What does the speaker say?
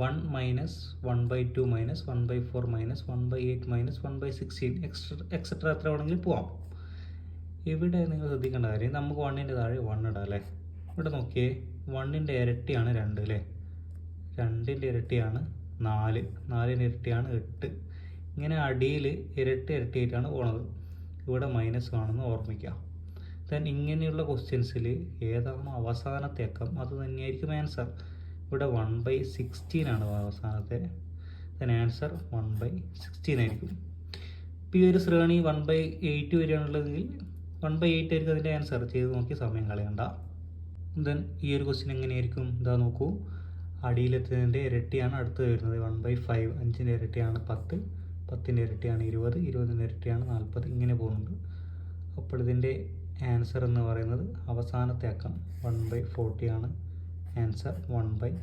1 minus 1/2 minus 1/4 minus 1/8 minus 1/16 etcetera എത്ര വേണമെങ്കിലും പോവാം. ഇവിടെ നിങ്ങൾ ശ്രദ്ധിക്കേണ്ട കാര്യം നമുക്ക് 1ൻ്റെ താഴെ 1 ഇടാം അല്ലേ. ഇവിടെ നോക്കിയേ 1ൻ്റെ ഇരട്ടിയാണ് 2 അല്ലേ, 2ൻ്റെ ഇരട്ടിയാണ് 4, 4ൻ്റെ ഇരട്ടിയാണ് 8. ഇങ്ങനെ അടിയിൽ ഇരട്ടിയായിട്ടാണ് പോണത്. ഇവിടെ മൈനസ് ആണെന്ന് ഓർമ്മിക്കുക. ദെൻ ഇങ്ങനെയുള്ള ക്വസ്റ്റ്യൻസിൽ ഏതാണോ അവസാനത്തെ അക്കം അത് തന്നെയായിരിക്കും ആൻസർ. ഇവിടെ 1/16 ആണ് അവസാനത്തെ. ദെൻ ആൻസർ 1/16 ആയിരിക്കും. ഇപ്പോൾ ഈ ഒരു ശ്രേണി 1/8 വരികയാണുള്ളതെങ്കിൽ 1/8 ആയിരിക്കും അതിൻ്റെ ആൻസർ. ചെയ്ത് നോക്കി സമയം കളയണ്ട. ദെൻ ഈ ഒരു ക്വസ്റ്റ്യൻ എങ്ങനെയായിരിക്കും, ഇതാ നോക്കൂ, അടിയിലെത്തുന്നതിൻ്റെ ഇരട്ടിയാണ് അടുത്ത് വരുന്നത് 1/5, 5ൻ്റെ ഇരട്ടിയാണ് 10, 10ൻ്റെ ഇരട്ടിയാണ് 20, 20ൻ്റെ ഇരട്ടിയാണ് 40, ഇങ്ങനെ പോകുന്നുണ്ട്. അപ്പോൾ ഇതിൻ്റെ ആൻസർ എന്ന് പറയുന്നത് അവസാനത്തെ അക്കം 1/40 ആണ് ആൻസർ. 1/40.